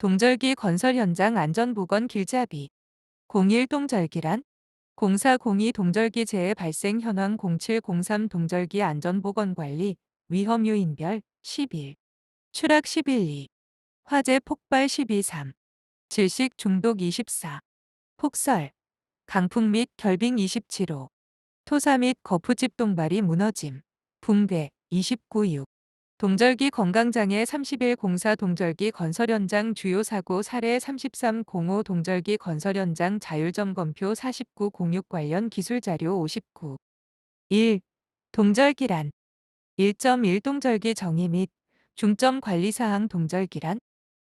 동절기 건설 현장 안전보건 길잡이 01 동절기란 0402 동절기 재해 발생 현황 0703 동절기 안전보건관리 위험 요인별 11 추락 11.2 화재 폭발 12.3 질식 중독 24 폭설 강풍 및 결빙 27호 토사 및 거푸집 동발이 무너짐 붕괴 29.6 동절기 건강장애 31 04 동절기 건설 현장 주요 사고 사례 33 05 동절기 건설 현장 자율점검표 49 06 관련 기술자료 59 1. 동절기란 1.1 동절기 정의 및 중점 관리사항 동절기란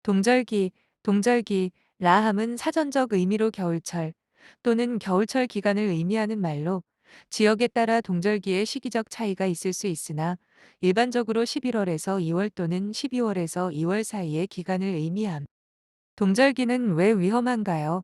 동절기, 라함은 사전적 의미로 겨울철 또는 겨울철 기간을 의미하는 말로 지역에 따라 동절기의 시기적 차이가 있을 수 있으나 일반적으로 11월에서 2월 또는 12월에서 2월 사이의 기간을 의미함. 동절기는 왜 위험한가요?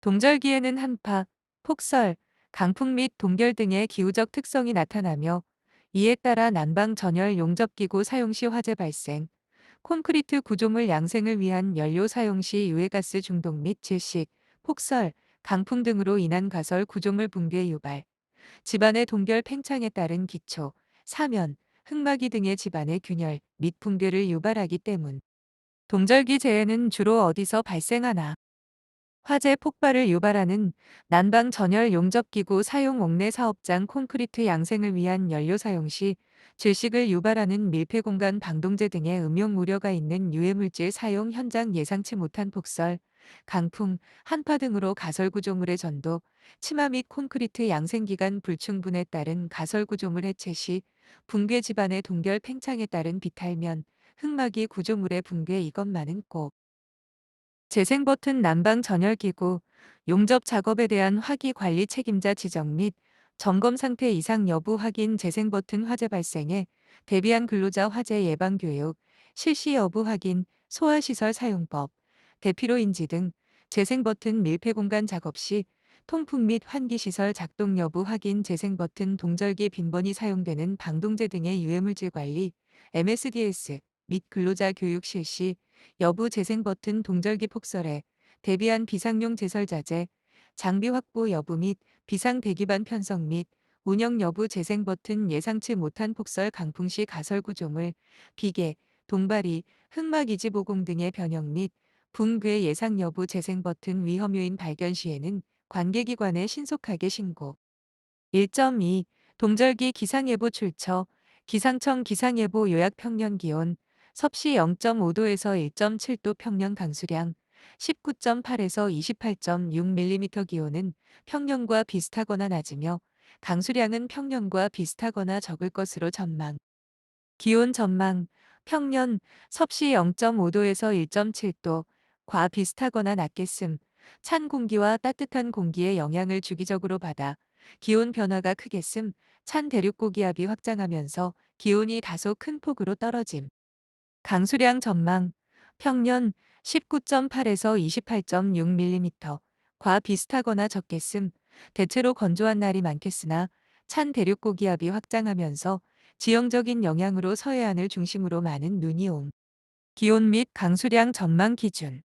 동절기에는 한파, 폭설, 강풍 및 동결 등의 기후적 특성이 나타나며 이에 따라 난방 전열 용접기구 사용 시 화재 발생, 콘크리트 구조물 양생을 위한 연료 사용 시 유해가스 중독 및 질식, 폭설, 강풍 등으로 인한 가설 구조물 붕괴 유발, 집안의 동결 팽창에 따른 기초, 사면, 흙막이 등의 집안의 균열 및 붕괴를 유발하기 때문. 동절기 재해는 주로 어디서 발생하나? 화재 폭발을 유발하는 난방 전열 용접기구 사용 옥내 사업장 콘크리트 양생을 위한 연료 사용 시 질식을 유발하는 밀폐 공간 방동제 등의 음용 우려가 있는 유해물질 사용 현장 예상치 못한 폭설, 강풍, 한파 등으로 가설 구조물의 전도, 치마 및 콘크리트 양생 기간 불충분에 따른 가설 구조물 해체 시 붕괴 집안의 동결 팽창에 따른 비탈면, 흙막이 구조물의 붕괴 이것만은 꼭 재생 버튼 난방 전열기구, 용접 작업에 대한 화기 관리 책임자 지정 및 점검 상태 이상 여부 확인 재생 버튼 화재 발생에 대비한 근로자 화재 예방 교육, 실시 여부 확인, 소화시설 사용법, 대피로 인지 등 재생 버튼 밀폐 공간 작업 시 통풍 및 환기 시설 작동 여부 확인 재생 버튼 동절기 빈번히 사용되는 방동제 등의 유해물질 관리, MSDS 및 근로자 교육 실시, 여부 재생 버튼 동절기 폭설에 대비한 비상용 제설 자재, 장비 확보 여부 및 비상 대기반 편성 및 운영 여부 재생 버튼 예상치 못한 폭설 강풍 시 가설 구조물, 비계, 동발이, 흙막 이지 보공 등의 변형 및 붕괴 예상 여부 재생 버튼 위험 요인 발견 시에는 관계기관에 신속하게 신고. 1.2 동절기 기상예보 출처 기상청 기상예보 요약 평년 기온 섭씨 0.5도에서 1.7도 평년 강수량 19.8에서 28.6mm 기온은 평년과 비슷하거나 낮으며 강수량은 평년과 비슷하거나 적을 것으로 전망. 기온 전망 평년 섭씨 0.5도에서 1.7도 과 비슷하거나 낮겠음. 찬 공기와 따뜻한 공기의 영향을 주기적으로 받아 기온 변화가 크겠음. 찬 대륙 고기압이 확장하면서 기온이 다소 큰 폭으로 떨어짐. 강수량 전망 평년 19.8에서 28.6mm 과 비슷하거나 적겠음. 대체로 건조한 날이 많겠으나 찬 대륙 고기압이 확장하면서 지형적인 영향으로 서해안을 중심으로 많은 눈이 옴. 기온 및 강수량 전망 기준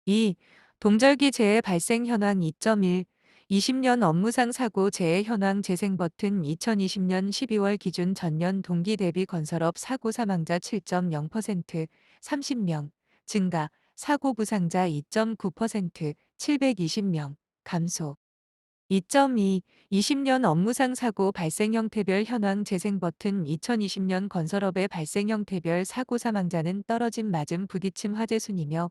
2. 동절기 재해 발생 현황 2.1 20년 업무상 사고 재해 현황 재생 버튼 2020년 12월 기준 전년 동기 대비 건설업 사고 사망자 7.0% 30명 증가 사고 부상자 2.9% 720명 감소 2.2 20년 업무상 사고 발생 형태별 현황 재생 버튼 2020년 건설업의 발생 형태별 사고 사망자는 떨어짐 맞음 부딪힘 화재 순이며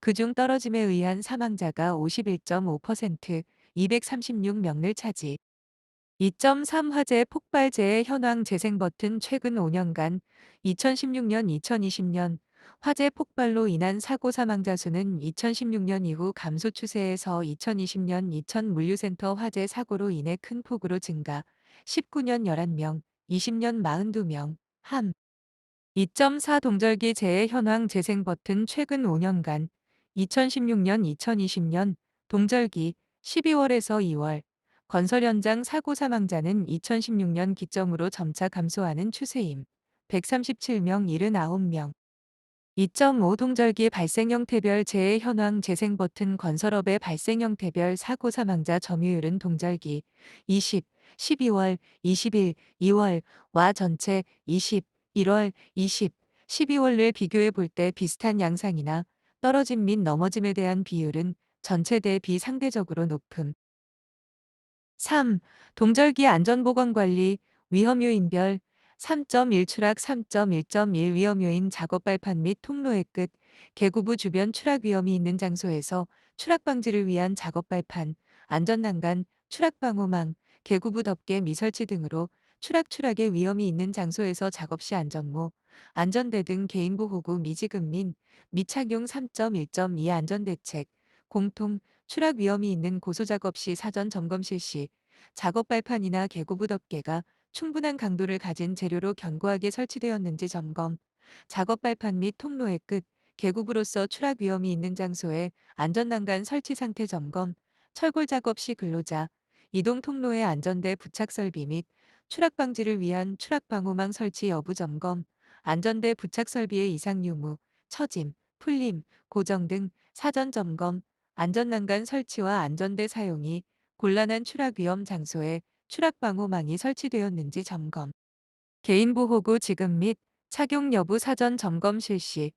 그중 떨어짐에 의한 사망자가 51.5% 236명을 차지. 2.3 화재 폭발 재해 현황 재생 버튼 최근 5년간 2016년 2020년 화재 폭발로 인한 사고 사망자 수는 2016년 이후 감소 추세에서 2020년 이천 물류센터 화재 사고로 인해 큰 폭으로 증가 19년 11명, 20년 42명, 함. 2.4 동절기 재해 현황 재생 버튼 최근 5년간 2016년 2020년 동절기 12월에서 2월 건설 현장 사고 사망자는 2016년 기점으로 점차 감소하는 추세임. 137명 79명. 2.5 동절기 발생 형태별 재해 현황 재생 버튼 건설업의 발생 형태별 사고 사망자 점유율은 동절기 20, 12월, 21, 2월, 와 전체 20, 1월, 20, 12월을 비교해 볼 때 비슷한 양상이나 떨어짐 및 넘어짐에 대한 비율은 전체 대비 상대적으로 높음. 3. 동절기 안전보건관리 위험요인별 3.1 추락 3.1.1 위험요인 작업 발판 및 통로의 끝, 계구부 주변 추락 위험이 있는 장소에서 추락 방지를 위한 작업 발판, 안전난간, 추락방호망, 계구부 덮개 미설치 등으로 추락의 위험이 있는 장소에서 작업 시 안전모, 안전대 등 개인보호구 미지급 및 미착용 3.1.2 안전대책, 공통, 추락 위험이 있는 고소작업 시 사전 점검 실시, 작업 발판이나 계고부 덮개가 충분한 강도를 가진 재료로 견고하게 설치되었는지 점검, 작업 발판 및 통로의 끝, 계급으로서 추락 위험이 있는 장소에 안전난간 설치 상태 점검, 철골 작업 시 근로자, 이동 통로의 안전대 부착 설비 및 추락 방지를 위한 추락 방호망 설치 여부 점검, 안전대 부착 설비의 이상 유무, 처짐, 풀림, 고정 등 사전 점검, 안전난간 설치와 안전대 사용이 곤란한 추락 위험 장소에 추락 방호망이 설치되었는지 점검. 개인보호구 지급 및 착용 여부 사전 점검 실시.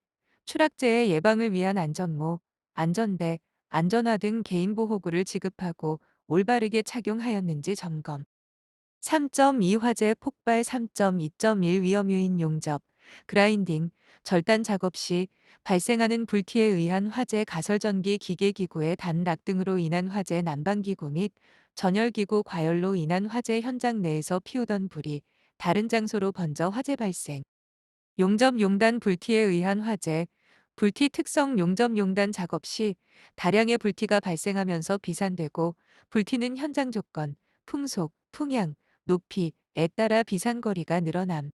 추락재해 예방을 위한 안전모, 안전대, 안전화 등 개인보호구를 지급하고 올바르게 착용하였는지 점검. 3.2 화재 폭발 3.2.1 위험 요인 용접, 그라인딩, 절단 작업 시 발생하는 불티에 의한 화재 가설전기 기계기구의 단락 등으로 인한 화재 난방기구 및 전열기구 과열로 인한 화재 현장 내에서 피우던 불이 다른 장소로 번져 화재 발생. 용접 용단 불티에 의한 화재, 불티 특성 용접 용단 작업 시 다량의 불티가 발생하면서 비산되고 불티는 현장 조건, 풍속, 풍향, 높이에 따라 비산거리가 늘어남.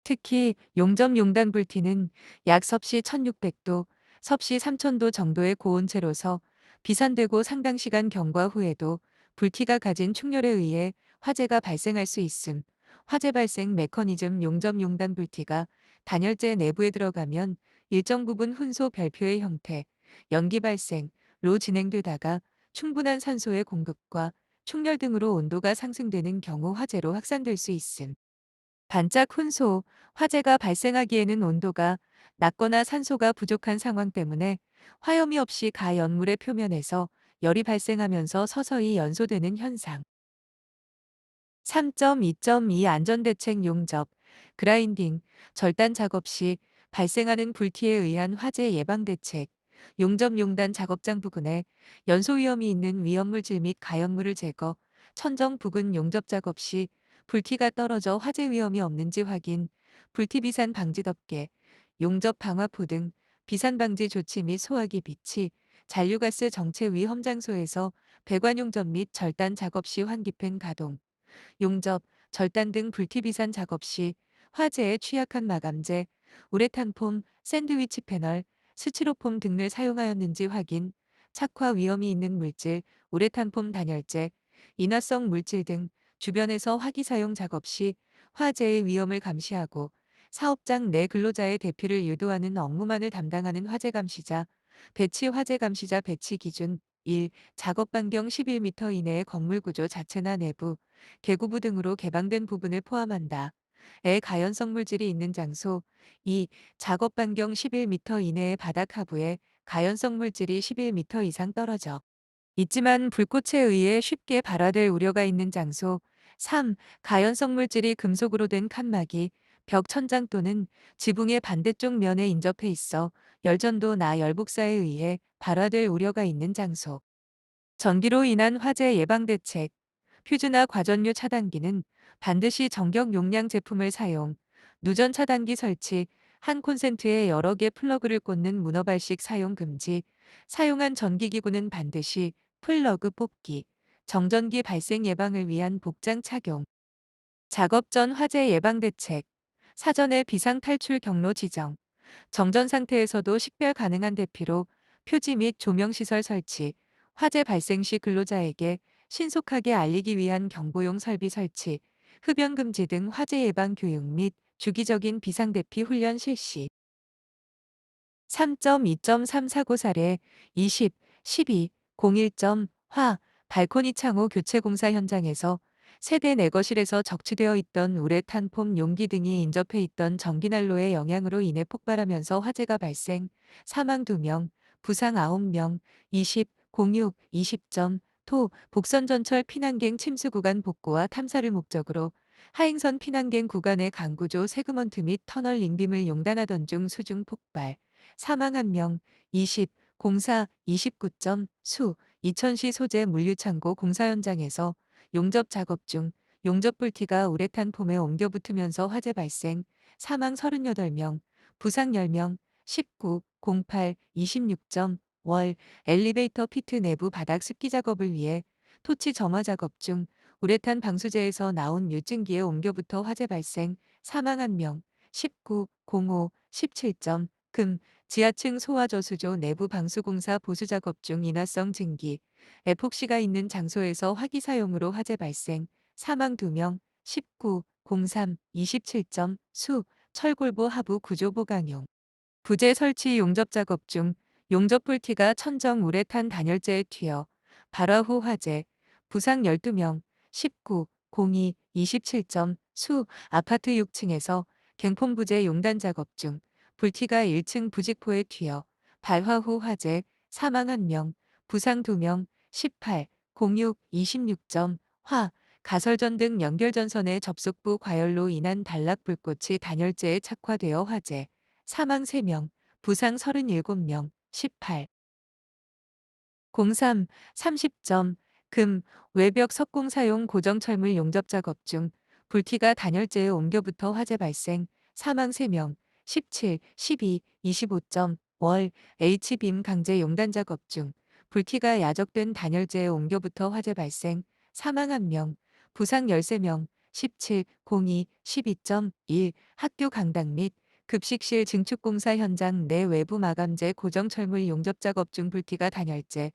특히 용접 용단 불티는 약 섭씨 1600도, 섭씨 3000도 정도의 고온체로서 비산되고 상당 시간 경과 후에도 불티가 가진 충렬에 의해 화재가 발생할 수 있음. 화재 발생 메커니즘 용접 용단 불티가 단열재 내부에 들어가면 일정 부분 훈소 별표의 형태, 연기 발생로 진행되다가 충분한 산소의 공급과 충렬 등으로 온도가 상승되는 경우 화재로 확산될 수 있음. 반짝 훈소, 화재가 발생하기에는 온도가 낮거나 산소가 부족한 상황 때문에 화염이 없이 가연물의 표면에서 열이 발생하면서 서서히 연소되는 현상. 3.2.2 안전대책 용접, 그라인딩, 절단 작업 시 발생하는 불티에 의한 화재 예방 대책, 용접 용단 작업장 부근에 연소 위험이 있는 위험물질 및 가연물을 제거, 천정 부근 용접 작업 시 불티가 떨어져 화재 위험이 없는지 확인, 불티 비산 방지 덮개, 용접 방화포 등 비산 방지 조치 및 소화기 비치, 잔류가스 정체 위험 장소에서 배관 용접 및 절단 작업 시 환기팬 가동, 용접, 절단 등 불티비산 작업 시 화재에 취약한 마감재, 우레탄 폼, 샌드위치 패널, 스티로폼 등을 사용하였는지 확인, 착화 위험이 있는 물질, 우레탄 폼 단열재, 인화성 물질 등 주변에서 화기 사용 작업 시 화재의 위험을 감시하고 사업장 내 근로자의 대피를 유도하는 업무만을 담당하는 화재 감시자, 배치 화재 감시자 배치 기준 1. 작업 반경 11m 이내의 건물 구조 자체나 내부, 계구부 등으로 개방된 부분을 포함한다. 에 가연성 물질이 있는 장소. 2. 작업 반경 11m 이내의 바닥 하부에 가연성 물질이 11m 이상 떨어져 있지만 불꽃에 의해 쉽게 발화될 우려가 있는 장소. 3. 가연성 물질이 금속으로 된 칸막이, 벽 천장 또는 지붕의 반대쪽 면에 인접해 있어 열전도나 열복사에 의해 발화될 우려가 있는 장소. 전기로 인한 화재 예방 대책. 퓨즈나 과전류 차단기는 반드시 정격 용량 제품을 사용, 누전 차단기 설치, 한 콘센트에 여러 개 플러그를 꽂는 문어발식 사용 금지, 사용한 전기기구는 반드시 플러그 뽑기, 정전기 발생 예방을 위한 복장 착용, 작업 전 화재 예방 대책, 사전에 비상 탈출 경로 지정, 정전 상태에서도 식별 가능한 대피로 표지 및 조명시설 설치, 화재 발생 시 근로자에게 신속하게 알리기 위한 경보용 설비 설치, 흡연 금지 등 화재 예방 교육 및 주기적인 비상대피 훈련 실시. 3.2.3 사고 사례 20, 12, 01점 화 발코니 창호 교체 공사 현장에서 세대 내거실에서 적치되어 있던 우레탄 폼 용기 등이 인접해 있던 전기난로의 영향으로 인해 폭발하면서 화재가 발생, 사망 2명, 부상 9명, 20, 06, 20점 토 복선전철 피난갱 침수 구간 복구와 탐사를 목적으로 하행선 피난갱 구간의 강구조 세그먼트 및 터널 링빔을 용단하던 중 수중 폭발, 사망 1명, 20, 공사 29점 수 이천시 소재 물류창고 공사 현장에서 용접 작업 중 용접 불티가 우레탄 폼에 옮겨 붙으면서 화재 발생, 사망 38명, 부상 10명, 19, 08, 26점 월 엘리베이터 피트 내부 바닥 습기 작업을 위해 토치 점화 작업 중 우레탄 방수제에서 나온 유증기에 옮겨 붙어 화재 발생, 사망 1명, 19, 05, 17점 금 지하층 소화저수조 내부 방수공사 보수작업 중 인화성 증기, 에폭시가 있는 장소에서 화기 사용으로 화재 발생, 사망 2명, 19, 03, 27점 수 철골보 하부 구조 보강용. 부재 설치 용접 작업 중 용접 불티가 천정 우레탄 단열재에 튀어 발화 후 화재, 부상 12명, 19, 02, 27점 수 아파트 6층에서 갱폼 부재 용단 작업 중 불티가 1층 부직포에 튀어 발화 후 화재, 사망 1명, 부상 2명, 18, 06, 26점 화 가설전 등 연결전선의 접속부 과열로 인한 단락 불꽃이 단열재에 착화되어 화재, 사망 3명, 부상 37명, 18, 03, 30점, 금, 외벽 석공 사용 고정철물 용접 작업 중 불티가 단열재에 옮겨붙어 화재 발생, 사망 3명, 17, 12, 25점, 월, H빔 강제 용단 작업 중 불티가 야적된 단열재에 옮겨붙어 화재 발생, 사망 1명, 부상 13명, 17, 02, 12.1 학교 강당 및 급식실 증축공사 현장 내 외부 마감재 고정철물 용접 작업 중 불티가 단열재,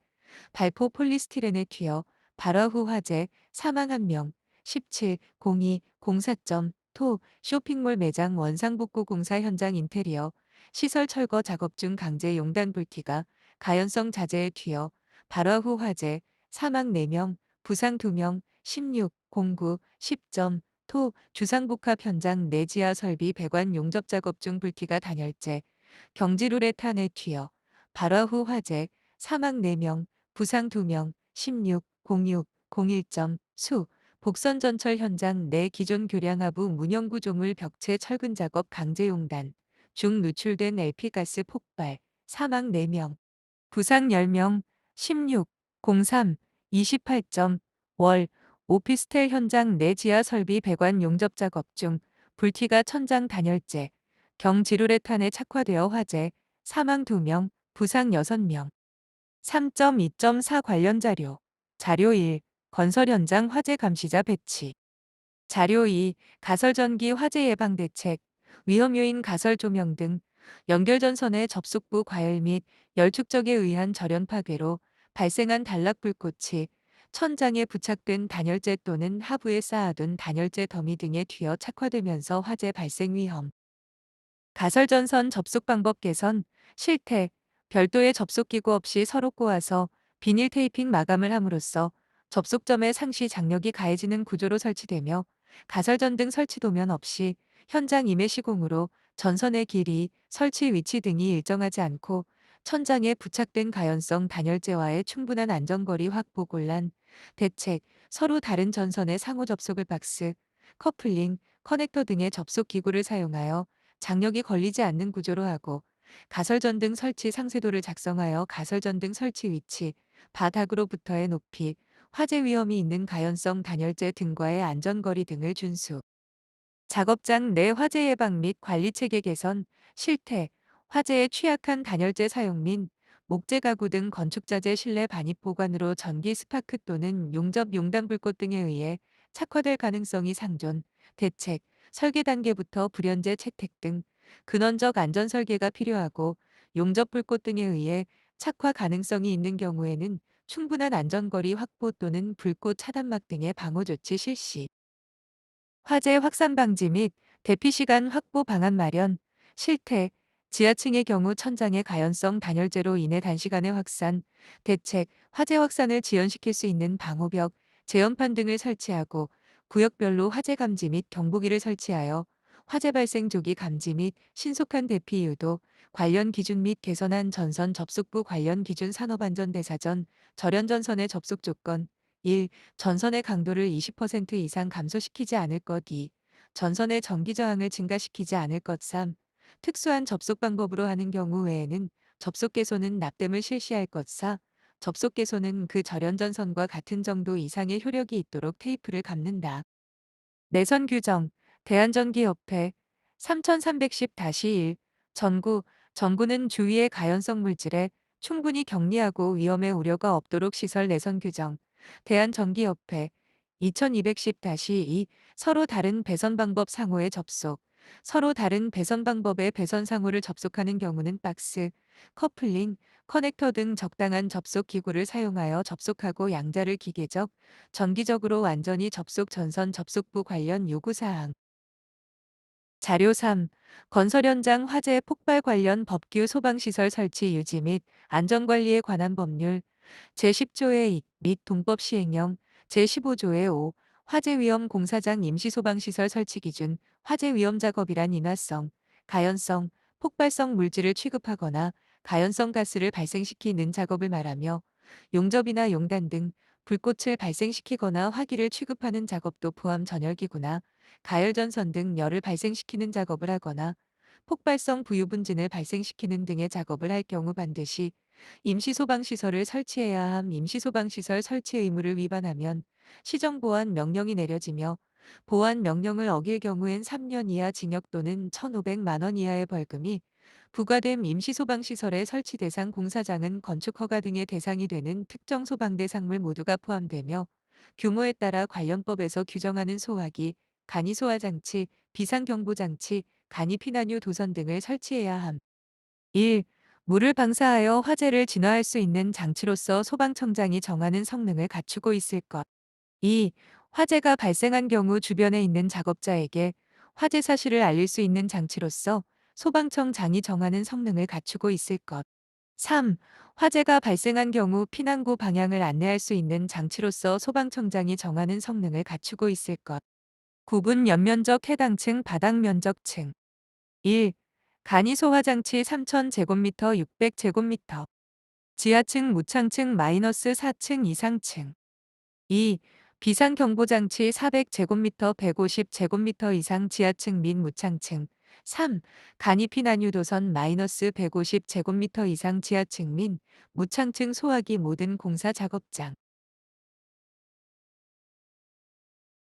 발포 폴리스티렌에 튀어 발화 후 화재, 사망 1명, 17, 02, 04점 토 쇼핑몰 매장 원상복구 공사 현장 인테리어, 시설 철거 작업 중 강제 용단 불티가 가연성 자재에 튀어 발화 후 화재, 사망 4명, 부상 2명, 16, 09, 10점 토 주상복합 현장 내 지하 설비 배관 용접 작업 중 불티가 단열재, 경지루레탄에 튀어 발화 후 화재, 사망 4명, 부상 2명, 16, 06, 01점 수 복선전철 현장 내 기존 교량 하부 문형 구조물 벽체 철근 작업 강제 용단 중 누출된 LP가스 폭발, 사망 4명, 부상 10명, 16, 03, 28점 월 오피스텔 현장 내 지하 설비 배관 용접 작업 중 불티가 천장 단열재, 경지루레탄에 착화되어 화재, 사망 2명, 부상 6명. 3.2.4 관련 자료. 자료 1. 건설 현장 화재 감시자 배치. 자료 2. 가설전기 화재 예방 대책. 위험 요인 가설 조명 등 연결전선의 접속부 과열 및 열축적에 의한 절연 파괴로 발생한 단락 불꽃이 천장에 부착된 단열재 또는 하부에 쌓아둔 단열재 더미 등에 튀어 착화되면서 화재 발생 위험. 가설전선 접속 방법 개선, 실태, 별도의 접속기구 없이 서로 꼬아서 비닐 테이핑 마감을 함으로써 접속점에 상시 장력이 가해지는 구조로 설치되며 가설전 등 설치 도면 없이 현장 임해 시공으로 전선의 길이, 설치 위치 등이 일정하지 않고 천장에 부착된 가연성 단열재와의 충분한 안전거리 확보 곤란, 대책, 서로 다른 전선의 상호 접속을 박스, 커플링, 커넥터 등의 접속 기구를 사용하여 장력이 걸리지 않는 구조로 하고 가설전 등 설치 상세도를 작성하여 가설전 등 설치 위치, 바닥으로부터의 높이, 화재 위험이 있는 가연성 단열재 등과의 안전거리 등을 준수. 작업장 내 화재 예방 및 관리 체계 개선, 실태, 화재에 취약한 단열재 사용 및 목재 가구 등 건축자재 실내 반입 보관으로 전기 스파크 또는 용접 용단 불꽃 등에 의해 착화될 가능성이 상존, 대책, 설계 단계부터 불연재 채택 등 근원적 안전 설계가 필요하고 용접 불꽃 등에 의해 착화 가능성이 있는 경우에는 충분한 안전거리 확보 또는 불꽃 차단막 등의 방호 조치 실시. 화재 확산 방지 및 대피 시간 확보 방안 마련, 실태, 지하층의 경우 천장의 가연성 단열재로 인해 단시간에 확산, 대책, 화재 확산을 지연시킬 수 있는 방호벽, 제연판 등을 설치하고 구역별로 화재 감지 및 경보기를 설치하여 화재 발생 조기 감지 및 신속한 대피 유도, 관련 기준 및 개선한 전선 접속부 관련 기준 산업안전대사전, 절연전선의 접속 조건 1. 전선의 강도를 20% 이상 감소시키지 않을 것 2. 전선의 전기 저항을 증가시키지 않을 것 3. 특수한 접속 방법으로 하는 경우 외에는 접속 개소는 납땜을 실시할 것 4. 접속 개소는 그 절연전선과 같은 정도 이상의 효력이 있도록 테이프를 감는다. 내선 규정, 대한전기협회 3310-1 전구, 전구는 주위의 가연성 물질에 충분히 격리하고 위험의 우려가 없도록 시설 내선 규정, 대한전기협회 2210-2 서로 다른 배선 방법 상호의 접속, 서로 다른 배선 방법의 배선 상호를 접속하는 경우는 박스, 커플링, 커넥터 등 적당한 접속 기구를 사용하여 접속하고 양자를 기계적, 정기적으로 완전히 접속 전선 접속부 관련 요구사항. 자료 3. 건설 현장 화재 폭발 관련 법규 소방시설 설치 유지 및 안전관리에 관한 법률 제10조의 2 및 동법 시행령 제15조의 5 화재 위험 공사장 임시소방시설 설치 기준 화재 위험 작업이란 인화성, 가연성, 폭발성 물질을 취급하거나 가연성 가스를 발생시키는 작업을 말하며 용접이나 용단 등 불꽃을 발생시키거나 화기를 취급하는 작업도 포함 전열기구나 가열전선 등 열을 발생시키는 작업을 하거나 폭발성 부유분진을 발생시키는 등의 작업을 할 경우 반드시 임시소방시설을 설치해야 함. 임시소방시설 설치 의무를 위반하면 시정보안 명령이 내려지며 보안 명령을 어길 경우엔 3년 이하 징역 또는 1,500만 원 이하의 벌금이 부과됨. 임시소방시설의 설치 대상 공사장은 건축허가 등의 대상이 되는 특정 소방대 상물 모두가 포함되며 규모에 따라 관련법에서 규정하는 소화기, 간이소화장치, 비상경보장치, 간이피난유 도선 등을 설치해야 함. 1. 물을 방사하여 화재를 진화할 수 있는 장치로서 소방청장이 정하는 성능을 갖추고 있을 것. 2. 화재가 발생한 경우 주변에 있는 작업자에게 화재 사실을 알릴 수 있는 장치로서 소방청장이 정하는 성능을 갖추고 있을 것. 3. 화재가 발생한 경우 피난구 방향을 안내할 수 있는 장치로서 소방청장이 정하는 성능을 갖추고 있을 것. 구분 연면적 해당층 바닥 면적층 1. 간이소화장치 3000제곱미터 600제곱미터 지하층 무창층 마이너스 4층 이상층 2. 비상경보장치 400제곱미터 150제곱미터 이상 지하층 및 무창층 3. 간이피난유도선 마이너스 150제곱미터 이상 지하층 및 무창층 소화기 모든 공사 작업장